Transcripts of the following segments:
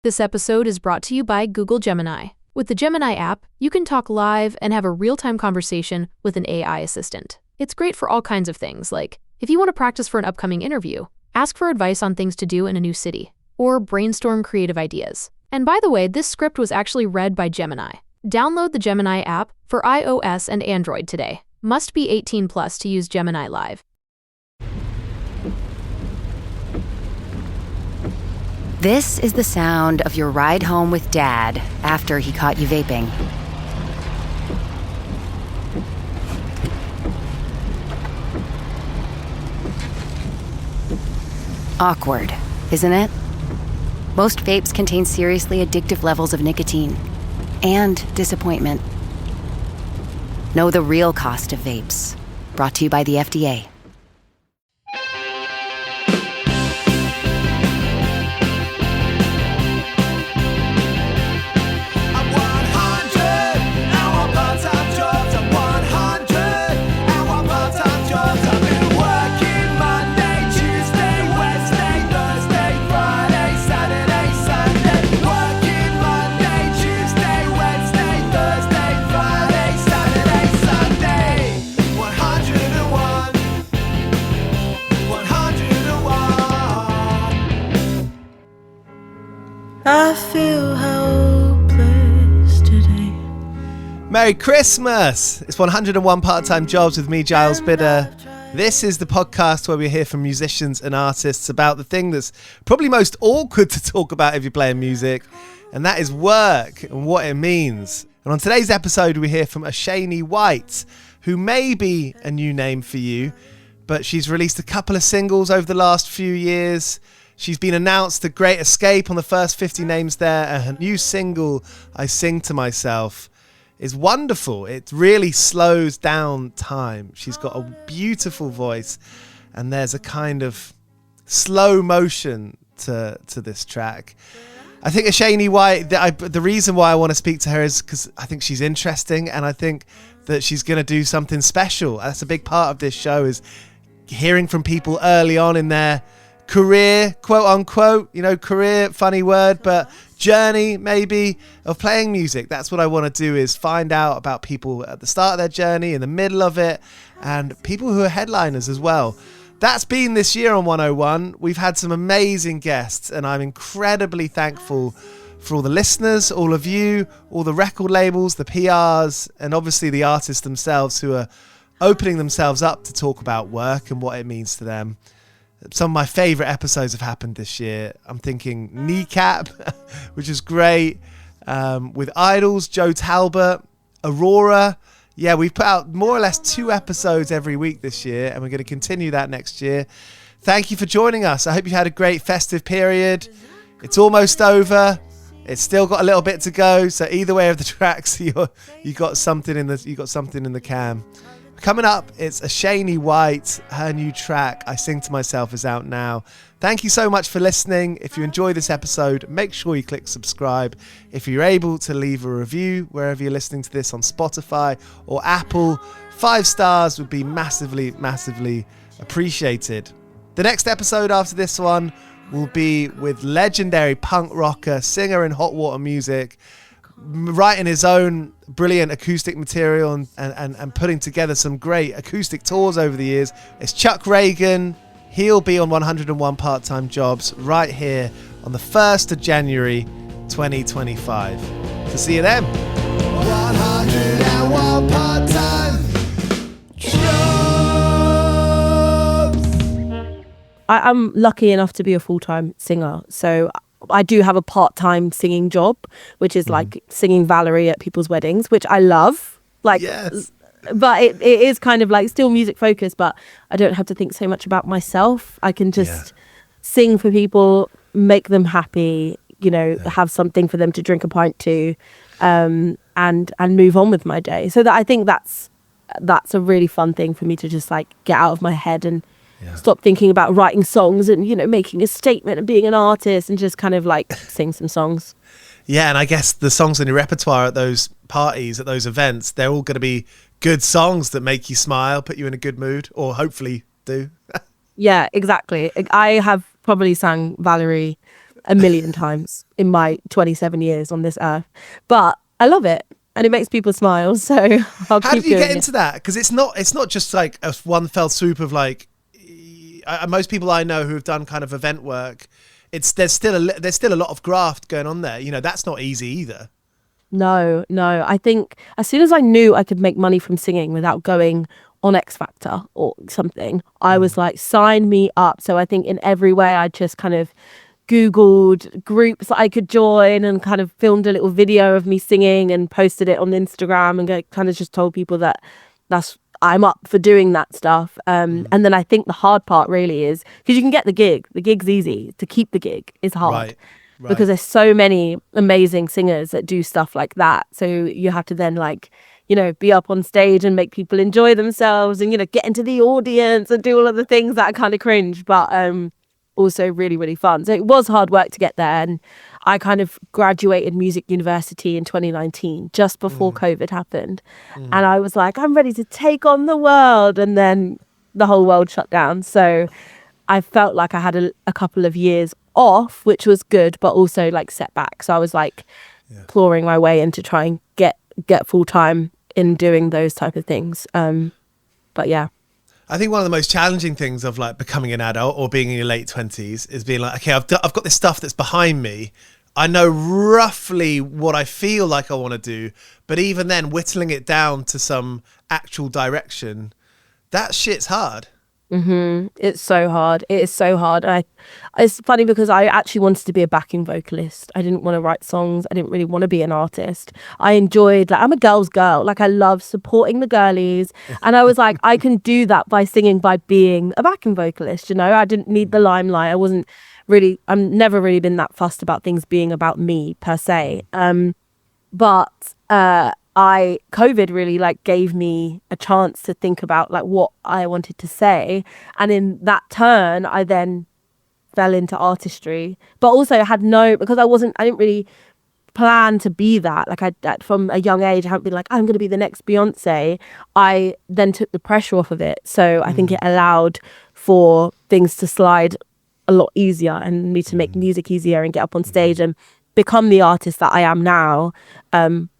This episode is brought to you by Google Gemini. With the Gemini app, you can talk live and have a real-time conversation with an AI assistant. It's great for all kinds of things, like if you want to practice for an upcoming interview, ask for advice on things to do in a new city, or brainstorm creative ideas. And by the way, this script was actually read by Gemini. Download the Gemini app for iOS and Android today. Must be 18 plus to use Gemini Live. This is the sound of your ride home with Dad after he caught you vaping. Awkward, isn't it? Most vapes contain seriously addictive levels of nicotine and disappointment. Know the real cost of vapes. Brought to you by the FDA. I feel hopeless today. Merry Christmas! It's 101 Part-Time Jobs with me, Giles Bidder. This is the podcast where we hear from musicians and artists about the thing that's probably most awkward to talk about if you're playing music, and that is work and what it means. And on today's episode, we hear from Ashaine White, who may be a new name for you, but she's released a couple of singles over the last few years. She's been announced The Great Escape on the first 50 names there, and her new single, I Sing to Myself, is wonderful. It really slows down time. She's got a beautiful voice, and there's a kind of slow motion to this track. I think Ashaine White, the reason why I want to speak to her is because I think she's interesting, and I think that she's going to do something special. That's a big part of this show, is hearing from people early on in their career, quote unquote, career, funny word, but journey maybe of playing music. That's what I want to do, is find out about people at the start of their journey, in the middle of it, and people who are headliners as well. That's been this year on 101. We've had some amazing guests, and I'm incredibly thankful for all the listeners, all of you, all the record labels, the PRs, and obviously the artists themselves who are opening themselves up to talk about work and what it means to them. Some of my favourite episodes have happened this year. I'm thinking Kneecap, which is great, with Idols, Joe Talbot, Aurora. Yeah, we've put out more or less 2 episodes every week this year, and we're going to continue that next year. Thank you for joining us. I hope you had a great festive period. It's almost over. It's still got a little bit to go, so either way of the tracks, you got something in the can. Coming up, it's Ashaine White. Her new track, I Sing to Myself, is out now. Thank you so much for listening. If you enjoy this episode, make sure you click subscribe. If you're able to leave a review wherever you're listening to this, on Spotify or Apple, 5 stars would be massively, massively appreciated. The next episode after this one will be with legendary punk rocker, singer in Hot Water Music, writing his own brilliant acoustic material and putting together some great acoustic tours over the years. It's Chuck Reagan. He'll be on 101 Part-Time Jobs right here on the 1st of January 2025. So see you then. 101 Part-Time Jobs. I'm lucky enough to be a full-time singer, so I do have a part-time singing job, which is like singing Valerie at people's weddings, which I love. Yes. But it is kind of like still music focused, but I don't have to think so much about myself. I can just sing for people, make them happy, have something for them to drink a pint to, and move on with my day. So that I think that's a really fun thing for me to just like get out of my head and stop thinking about writing songs and, making a statement and being an artist, and just kind of like sing some songs. Yeah, and I guess the songs in your repertoire at those parties, at those events, they're all going to be good songs that make you smile, put you in a good mood, or hopefully do. Yeah, exactly. I have probably sang Valerie a million times in my 27 years on this earth. But I love it. And it makes people smile, so I'll How keep did you doing get into that? Because it's not just like a one fell swoop of like. Most people I know who have done kind of event work, there's still a lot of graft going on there. You know, that's not easy either. No. I think as soon as I knew I could make money from singing without going on X Factor or something, I was like, sign me up. So I think in every way I just kind of Googled groups that I could join and kind of filmed a little video of me singing and posted it on Instagram and kind of just told people that I'm up for doing that stuff. And then I think the hard part really is because you can get the gig. The gig's easy. To keep the gig is hard. Right. Because there's so many amazing singers that do stuff like that. So you have to then like, you know, be up on stage and make people enjoy themselves and, you know, get into the audience and do all of the things that are kind of cringe. But also really, really fun. So it was hard work to get there. And I kind of graduated music university in 2019, just before COVID happened. And I was like, I'm ready to take on the world. And then the whole world shut down. So I felt like I had a couple of years off, which was good, but also like setback. So I was like clawing my way in to try and get full time in doing those type of things. But yeah. I think one of the most challenging things of like becoming an adult or being in your late 20s is being like, okay, I've got this stuff that's behind me. I know roughly what I feel like I want to do, but even then whittling it down to some actual direction, that shit's hard. It's so hard. It is so hard. It's funny because I actually wanted to be a backing vocalist. I didn't want to write songs. I didn't really want to be an artist. I enjoyed, like, I'm a girl's girl. Like, I love supporting the girlies. And I was like, I can do that by singing, by being a backing vocalist. You know, I didn't need the limelight. I've never really been that fussed about things being about me per se. But COVID really like gave me a chance to think about like what I wanted to say. And in that turn, I then fell into artistry, but also because I didn't really plan to be that. Like from a young age, I haven't been like, I'm going to be the next Beyonce. I then took the pressure off of it. So I think it allowed for things to slide a lot easier and me to make music easier and get up on stage and become the artist that I am now.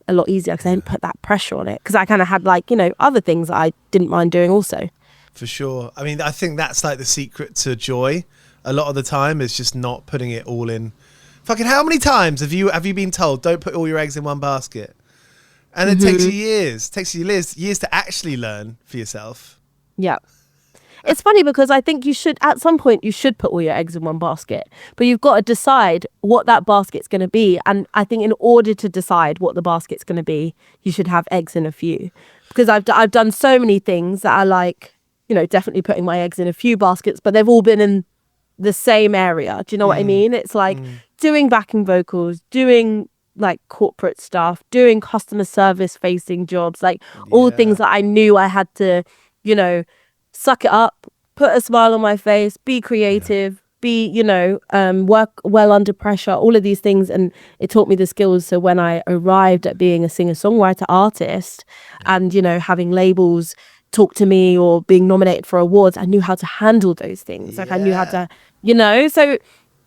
A lot easier because I didn't put that pressure on it, because I kind of had like, you know, other things that I didn't mind doing also. For sure. I mean, I think that's like the secret to joy a lot of the time, is just not putting it all in. Fucking how many times have you been told don't put all your eggs in one basket? And it takes you years to actually learn for yourself. Yeah. It's funny because I think at some point you should put all your eggs in one basket, but you've got to decide what that basket's going to be. And I think in order to decide what the basket's going to be, you should have eggs in a few. Because I've done so many things that are like, you know, definitely putting my eggs in a few baskets, but they've all been in the same area. Do you know what I mean? It's like doing backing vocals, doing like corporate stuff, doing customer service facing jobs, like all things that I knew I had to, you know, suck it up, put a smile on my face, be creative, be, you know, work well under pressure, all of these things. And it taught me the skills. So when I arrived at being a singer-songwriter artist and, you know, having labels talk to me or being nominated for awards, I knew how to handle those things. Like I knew how to, you know, so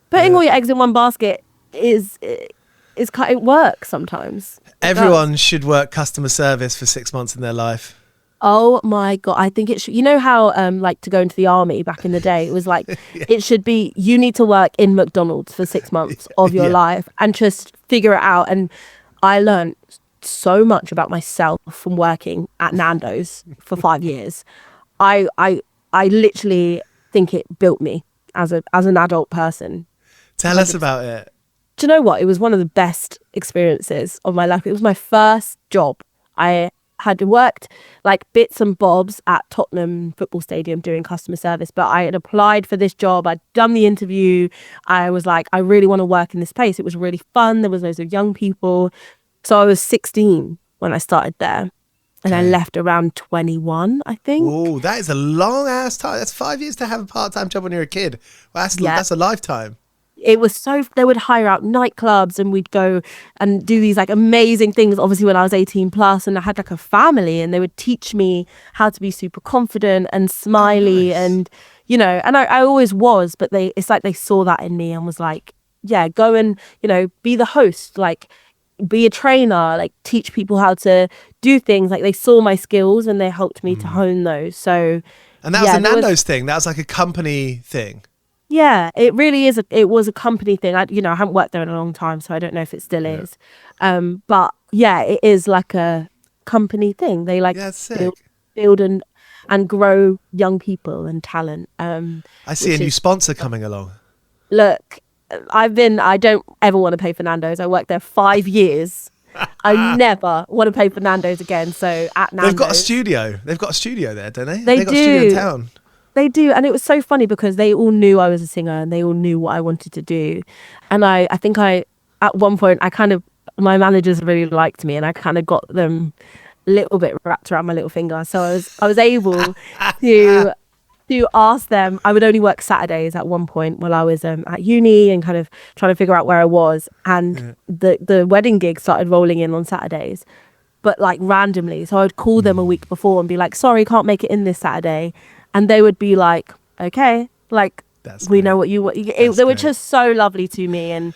putting all your eggs in one basket it works sometimes. Everyone should work customer service for 6 months in their life. Oh my God. I think it should, you know how like to go into the army back in the day, it was like, it should be, you need to work in McDonald's for 6 months of your life and just figure it out. And I learned so much about myself from working at Nando's for 5 years. I literally think it built me as an adult person. Tell us about it. Do you know what? It was one of the best experiences of my life. It was my first job. I had worked like bits and bobs at Tottenham Football Stadium doing customer service, but I had applied for this job. I'd done the interview. I was like, I really want to work in this place. It was really fun. There was loads of young people. So I was 16 when I started there, and I left around 21, I think. Oh, that is a long ass time. That's 5 years to have a part-time job when you're a kid. Well, that's a lifetime. It was they would hire out nightclubs and we'd go and do these like amazing things, obviously when I was 18 plus, and I had like a family, and they would teach me how to be super confident and smiley. And, you know, and I always was, but it's like they saw that in me and was like, go and, be the host, like be a trainer, like teach people how to do things. Like they saw my skills and they helped me to hone those. So, and that was the Nando's thing. That was like a company thing. Yeah, it really is. It was a company thing. I haven't worked there in a long time, so I don't know if it still is. But yeah, it is like a company thing. They like build and grow young people and talent. I see a new sponsor coming along. Look, I don't ever want to pay for Nando's. I worked there 5 years. I never want to pay for Nando's again. So at Nando's, they've got a studio. They've got a studio there, don't they? They got a studio in town. They do, and it was so funny because they all knew I was a singer and they all knew what I wanted to do. And I think at one point my managers really liked me, and I kind of got them a little bit wrapped around my little finger. So I was able to ask them. I would only work Saturdays at one point while I was at uni and kind of trying to figure out where I was. And the wedding gig started rolling in on Saturdays, but like randomly. So I would call them a week before and be like, sorry, can't make it in this Saturday. And they would be like, okay, like, we know what you want. They were just so lovely to me. And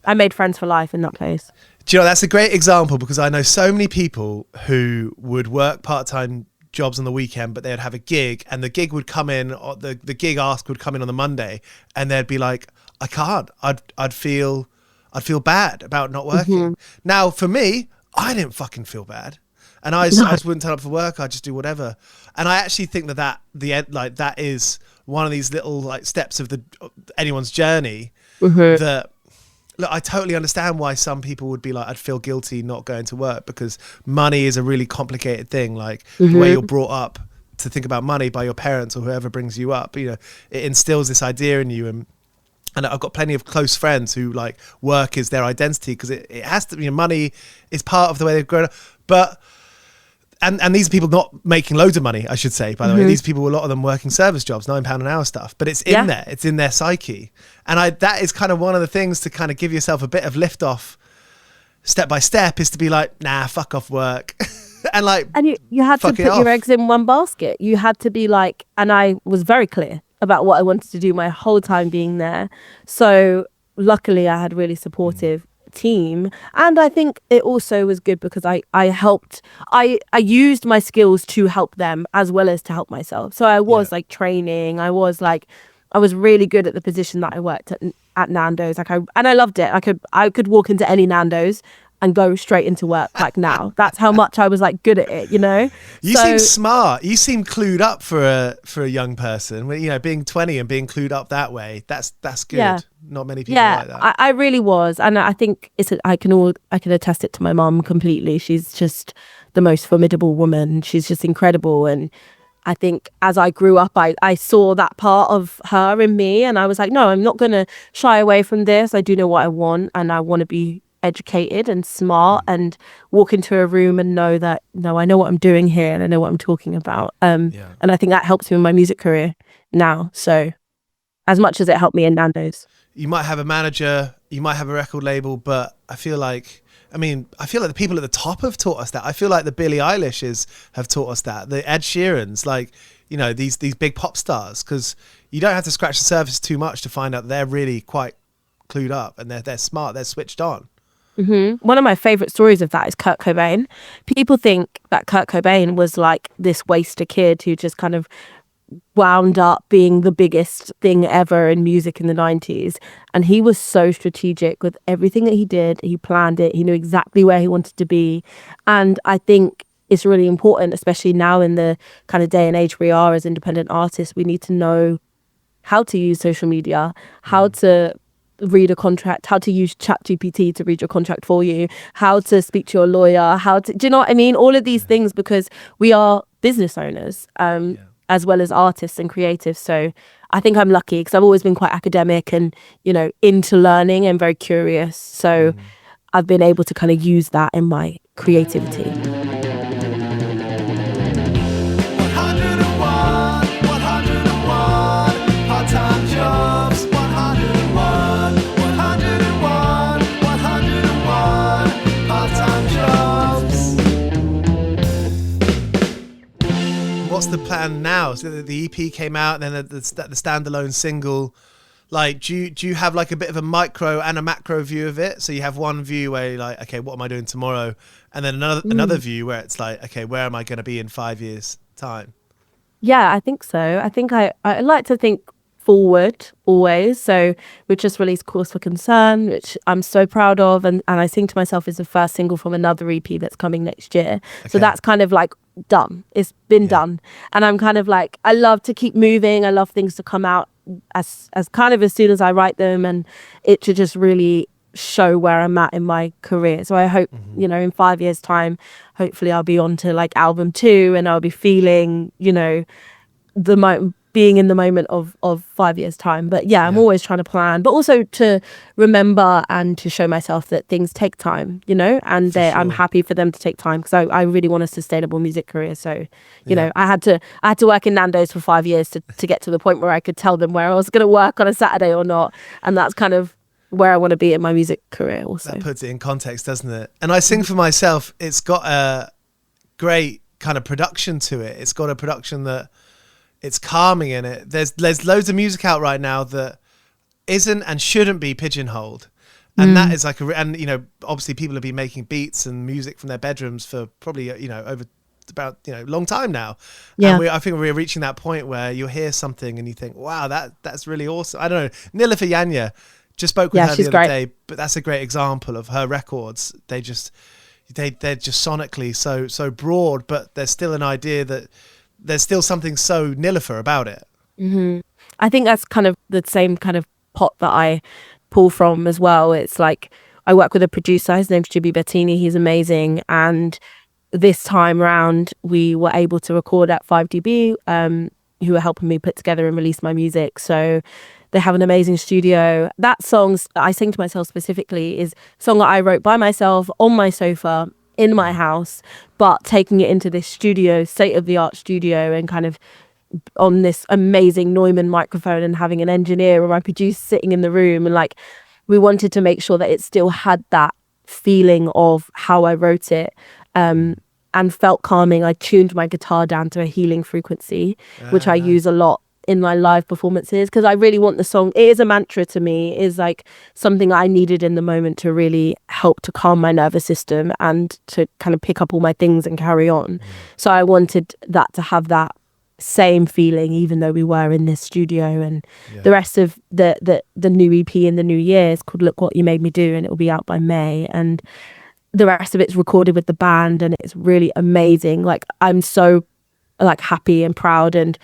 I made friends for life in that place. Do you know, that's a great example, because I know so many people who would work part-time jobs on the weekend, but they'd have a gig, and the gig would come in, or the gig ask would come in on the Monday, and they'd be like, I can't. I'd feel bad about not working. Now, for me, I didn't fucking feel bad. And I just wouldn't turn up for work. I'd just do whatever. And I actually think that is one of these little like steps of anyone's journey. That, look, I totally understand why some people would be like, I'd feel guilty not going to work, because money is a really complicated thing. Like the way you're brought up to think about money by your parents or whoever brings you up, it instills this idea in you. And I've got plenty of close friends who like work is their identity, because it has to be, money is part of the way they've grown up. But And these are people not making loads of money, I should say, by the way. These people, a lot of them working service jobs, £9 an hour stuff. But it's in there. It's in their psyche. And that is kind of one of the things to kind of give yourself a bit of lift off step by step, is to be like, nah, fuck off work. And you had to put your eggs in one basket. You had to be like, and I was very clear about what I wanted to do my whole time being there. So luckily I had really supportive team, and I think it also was good because I used my skills to help them as well as to help myself. So I was like training, I was really good at the position that I worked at Nando's, and I loved it. I could walk into any Nando's and go straight into work like now. That's how much I was like good at it, You seem smart. You seem clued up for a young person. Being 20 and being clued up that way, that's good. Yeah. Not many people like that. I really was, and I think I can attest it to my mum completely. She's just the most formidable woman. She's just incredible, and I think as I grew up, I saw that part of her in me, and I was like, no, I'm not going to shy away from this. I do know what I want, and I want to be educated and smart and walk into a room and know that, no, I know what I'm doing here and I know what I'm talking about. And I think that helps me in my music career now. So as much as it helped me in Nando's. You might have a manager, you might have a record label, but I feel like the people at the top have taught us that. I feel like the Billie Eilishes have taught us that. The Ed Sheerans, these big pop stars, because you don't have to scratch the surface too much to find out they're really quite clued up and they're smart, they're switched on. One of my favorite stories of that is Kurt Cobain. People think that Kurt Cobain was like this waster kid who just kind of wound up being the biggest thing ever in music in the 90s. And he was so strategic with everything that he did. He planned it. He knew exactly where he wanted to be. And I think it's really important, especially now in the kind of day and age we are as independent artists. We need to know how to use social media, how to read a contract, how to use ChatGPT to read your contract for you, how to speak to your lawyer, do you know what I mean? All of these things, because we are business owners as well as artists and creatives. So I think I'm lucky because I've always been quite academic and, into learning and very curious. So I've been able to kind of use that in my creativity. 101 part-time jobs. 101 part-time jobs. What's the plan now? So the EP came out, and then the standalone single Like, do you have like a bit of a micro and a macro view of it? So you have one view where you're like, okay, what am I doing tomorrow? And then another view where it's like, okay, where am I going to be in 5 years' time? Yeah, I think so. I think I like to think forward always. So we've just released Cause for Concern, which I'm so proud of. And I sing to myself is the first single from another EP that's coming next year. Okay. So that's kind of like done. It's been done. And I'm kind of like, I love to keep moving. I love things to come out as kind of as soon as I write them, and it to just really show where I'm at in my career. So I hope, you know, in 5 years' time, hopefully I'll be on to like album 2 and I'll be feeling, you know, being in the moment of 5 years' time. But yeah, I'm always trying to plan, but also to remember and to show myself that things take time, you know, and I'm happy for them to take time, because I really want a sustainable music career. So, you know, I had to work in Nando's for 5 years to get to the point where I could tell them where I was going to work on a Saturday or not. And that's kind of where I want to be in my music career also. That puts it in context, doesn't it? And I Sing for Myself, it's got a great kind of production to it. It's got a production that it's calming in it. There's loads of music out right now that isn't and shouldn't be pigeonholed. And that is like and you know, obviously people have been making beats and music from their bedrooms for probably, you know, over about, you know, long time now. Yeah. And I think we're reaching that point where you'll hear something and you think, wow, that's really awesome. I don't know. Nilifer Yanya, just spoke with her the other day, but that's a great example of her records. They're just sonically so broad, but there's still an idea that there's still something so Nilifer about it. Mm-hmm. I think that's kind of the same kind of pot that I pull from as well. It's like I work with a producer, his name's Jibby Bettini, he's amazing, and this time round we were able to record at 5DB, who were helping me put together and release my music. So they have an amazing studio. That song, I Sing to Myself specifically, is a song that I wrote by myself on my sofa in my house, but taking it into this studio, state-of-the-art studio, and kind of on this amazing Neumann microphone, and having an engineer or my producer sitting in the room. And like, we wanted to make sure that it still had that feeling of how I wrote it, and felt calming. I tuned my guitar down to a healing frequency, which I use a lot in my live performances, because I really want the song, it is a mantra to me, it is like something I needed in the moment to really help to calm my nervous system and to kind of pick up all my things and carry on. So I wanted that to have that same feeling, even though we were in this studio. And the rest of the new EP in the new year is called Look What You Made Me Do, and it will be out by May, and the rest of it's recorded with the band, and it's really amazing. Like, I'm so like happy and proud and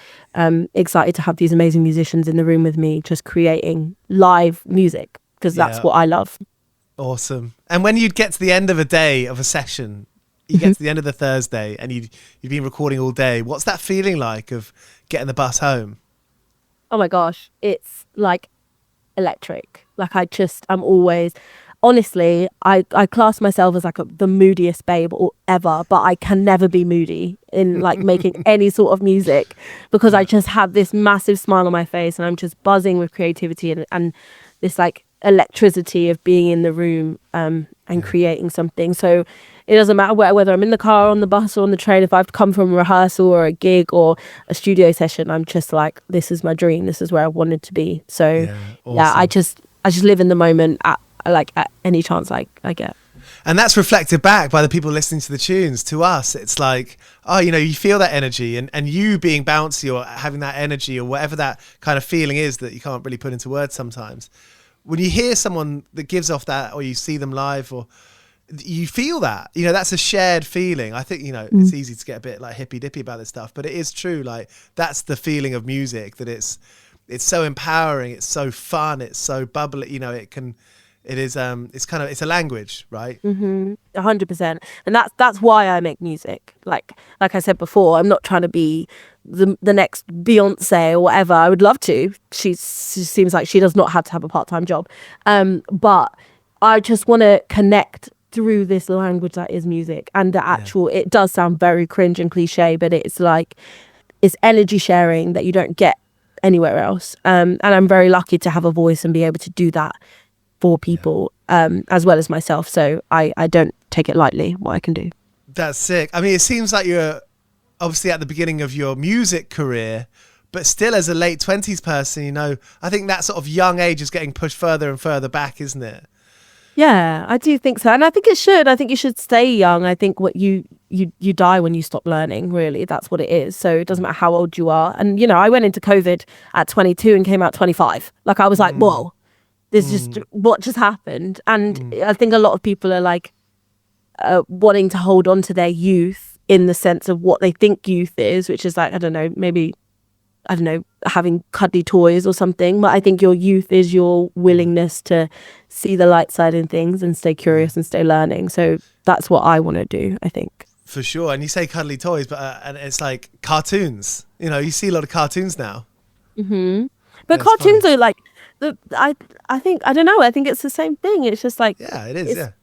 excited to have these amazing musicians in the room with me, just creating live music, because that's what I love. Awesome. And when you'd get to the end of a day of a session, you get to the end of the Thursday and you've been recording all day, what's that feeling like of getting the bus home? Oh my gosh, it's like electric. Like, I'm always, honestly, I class myself as like the moodiest babe ever, but I can never be moody in like making any sort of music, because I just have this massive smile on my face and I'm just buzzing with creativity and this like electricity of being in the room and creating something. So it doesn't matter whether I'm in the car, on the bus, or on the train. If I've come from a rehearsal or a gig or a studio session, I'm just like, this is my dream, this is where I wanted to be. So awesome. I just live in the moment at any chance I get. And that's reflected back by the people listening to the tunes. To us, it's like, oh, you know, you feel that energy, and you being bouncy or having that energy or whatever that kind of feeling is that you can't really put into words sometimes. When you hear someone that gives off that, or you see them live, or you feel that, you know, that's a shared feeling. I think, you know, it's easy to get a bit like hippy dippy about this stuff, but it is true. Like, that's the feeling of music, that it's so empowering, it's so fun, it's so bubbly, you know, it's a language, right? 100%. And that's why I make music. Like I said before, I'm not trying to be the next Beyonce or whatever. I would love to. She seems like she does not have to have a part-time job. But I just want to connect through this language that is music. And the actual, it does sound very cringe and cliche, but it's like, it's energy sharing that you don't get anywhere else. And I'm very lucky to have a voice and be able to do that for people, as well as myself. So I don't take it lightly what I can do. That's sick. I mean, it seems like you're obviously at the beginning of your music career, But still, as a late 20s person, I think that sort of young age is getting pushed further and further back, isn't it? Yeah, I do think so. And I think it should. I think you should stay young. I think what you die when you stop learning, really. That's what it is. So it doesn't matter how old you are. And, I went into COVID at 22 and came out 25. Like, I was like, whoa, this just, what just happened? And I think a lot of people are like wanting to hold on to their youth in the sense of what they think youth is, which is like, I don't know, maybe, having cuddly toys or something. But I think your youth is your willingness to see the light side in things and stay curious and stay learning. So that's what I want to do, I think. For sure. And you say cuddly toys, but and it's like cartoons. You see a lot of cartoons now. Mm-hmm. But cartoons are like, I think it's the same thing. It's just like, yeah, it is.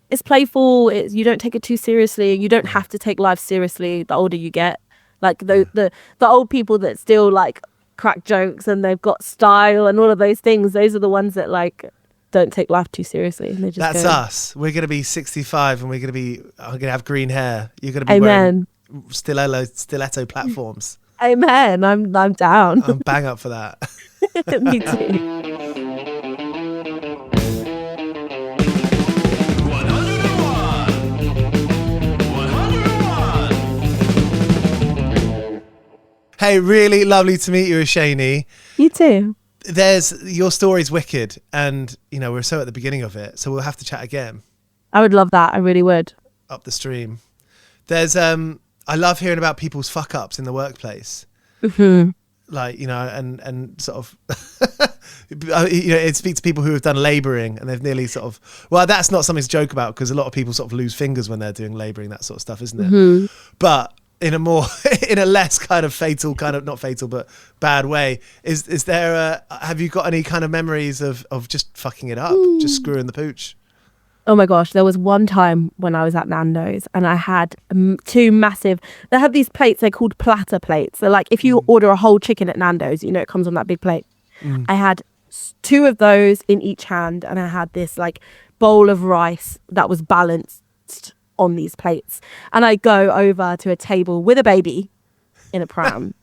It's playful. You don't take it too seriously. You don't have to take life seriously the older you get. Like the old people that still like crack jokes and they've got style and all of those things. Those are the ones that like don't take life too seriously. And they just That's go. us. We're going to be 65 and I'm going to have green hair. You're going to be wearing stiletto platforms. Amen. I'm down. I'm bang up for that. Me too. Hey, really lovely to meet you, Ashaine. You too. Your story's wicked, and we're so at the beginning of it, so we'll have to chat again. I would love that. I really would. Up the stream. There's I love hearing about people's fuck ups in the workplace. Mm-hmm. Like, and sort of it speaks to people who have done labouring and they've nearly sort of, well, that's not something to joke about because a lot of people sort of lose fingers when they're doing labouring, that sort of stuff, isn't it? Mm-hmm. But in a less kind of fatal, not fatal, but bad way, is there have you got any kind of memories of just fucking it up, just screwing the pooch? Oh my gosh, there was one time when I was at Nando's and I had two massive, they have these plates, they're called platter plates. They're like, if you order a whole chicken at Nando's, it comes on that big plate. I had two of those in each hand and I had this like bowl of rice that was balanced on these plates. And I go over to a table with a baby in a pram.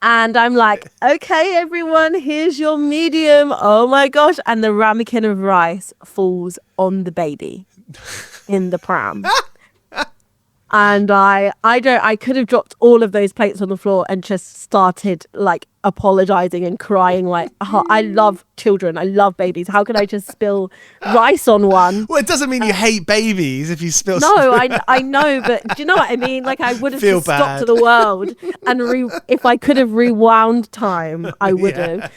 And I'm like, okay, everyone, here's your medium. Oh my gosh. And the ramekin of rice falls on the baby in the pram. And I could have dropped all of those plates on the floor and just started like apologizing and crying like, I love children. I love babies. How can I just spill rice on one? Well, it doesn't mean you hate babies if you spill. No, I know, but do you know what I mean? Like I would have just stopped to the world and if I could have rewound time, I would have.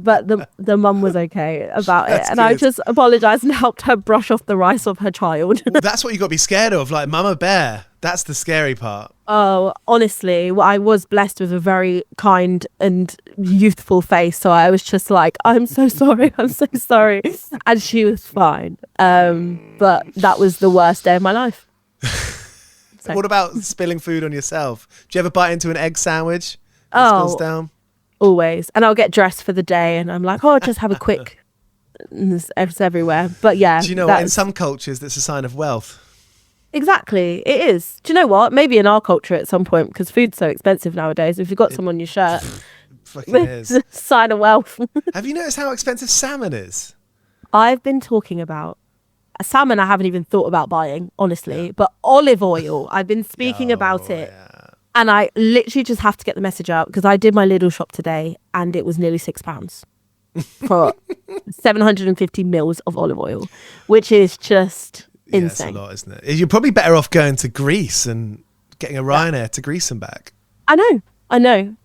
But the mum was okay about it. And good. I just apologized and helped her brush off the rice of her child. That's what you got to be scared of, like Mama Bear. That's the scary part. Oh, honestly, I was blessed with a very kind and youthful face. So I was just like, I'm so sorry. I'm so sorry. And she was fine. But that was the worst day of my life. So. What about spilling food on yourself? Do you ever bite into an egg sandwich? Spills down? Always. And I'll get dressed for the day and I'm like, just have a quick. It's everywhere. But yeah. Do you know what? In some cultures, that's a sign of wealth. Exactly, it is. Do you know what? Maybe in our culture at some point, because food's so expensive nowadays, if you've got some on your shirt, it's a sign of wealth. Have you noticed how expensive salmon is? I've been talking about salmon. I haven't even thought about buying, honestly. But olive oil, I've been speaking about it. Yeah. And I literally just have to get the message out because I did my Lidl shop today and it was nearly £6 for 750 mils of olive oil, which is just... insane. Yeah, it's a lot, isn't it? You're probably better off going to Greece and getting a Ryanair to Greece and back. I know.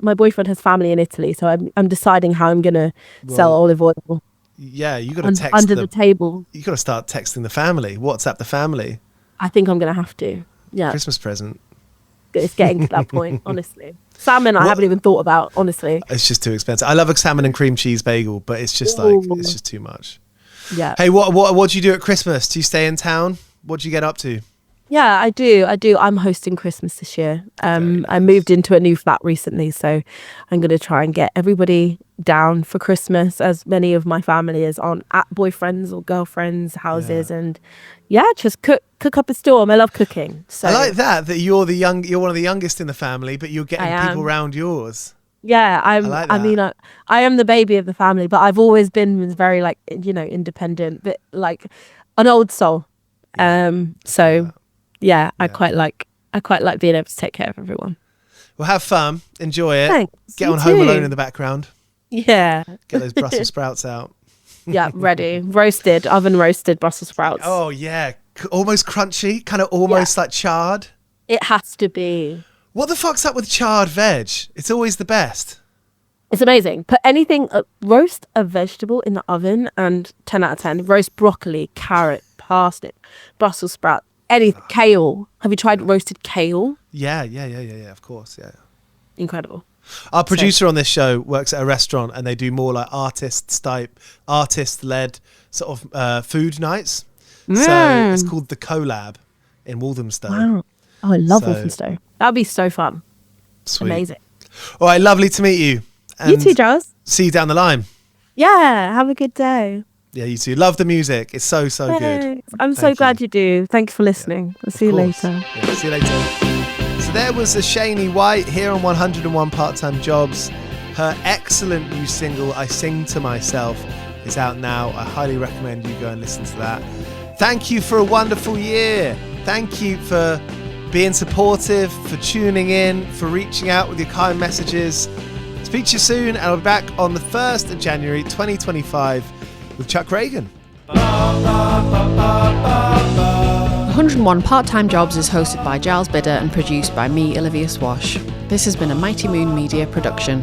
My boyfriend has family in Italy, so I'm deciding how I'm gonna sell olive oil. Yeah, you got to text under the table. You got to start texting the family. WhatsApp the family. I think I'm gonna have to. Yeah. Christmas present. It's getting to that point, honestly. Salmon, I haven't even thought about, honestly. It's just too expensive. I love a salmon and cream cheese bagel, but it's just it's just too much. Yeah. Hey, what do you do at Christmas? Do you stay in town? What do you get up to? Yeah, I do. I'm hosting Christmas this year. I moved into a new flat recently, so I'm going to try and get everybody down for Christmas, as many of my family is on at boyfriends or girlfriends' houses, and just cook up a storm. I love cooking. So I like that you're you're one of the youngest in the family, but you're getting people around yours. Yeah, I mean, I am the baby of the family, but I've always been very independent, but like an old soul. I quite like being able to take care of everyone. Well, have fun, enjoy it. Thanks. Get You on Home too. Alone in the background. Yeah. Get those Brussels sprouts out. Yeah, ready. Roasted, oven roasted Brussels sprouts. Oh yeah, almost crunchy, kind of almost like charred. It has to be. What the fuck's up with charred veg? It's always the best. It's amazing. Put anything, roast a vegetable in the oven and 10 out of 10. Roast broccoli, carrot, parsnip, Brussels sprout, kale. Have you tried roasted kale? Yeah, of course, yeah. Incredible. Our producer on this show works at a restaurant and they do more like artist-led sort of food nights. So it's called The Collab in Walthamstow. Wow. Oh, I love Walthamstow. That would be so fun. Sweet. Amazing. All right, lovely to meet you. And you too, Giles. See you down the line. Yeah, have a good day. Yeah, you too. Love the music. It's so good. Thanks. I'm so glad you do. Thanks for listening. I'll see you later. Yeah, see you later. So there was Ashaine White here on 101 Part-Time Jobs. Her excellent new single, I Sing to Myself, is out now. I highly recommend you go and listen to that. Thank you for a wonderful year. Thank you for being supportive, for tuning in, for reaching out with your kind messages. Speak to you soon, and I'll be back on the 1st of January 2025 with Chuck Reagan. 101 Part-Time Jobs is hosted by Giles Bidder and produced by me, Olivia Swash. This has been a Mighty Moon Media production.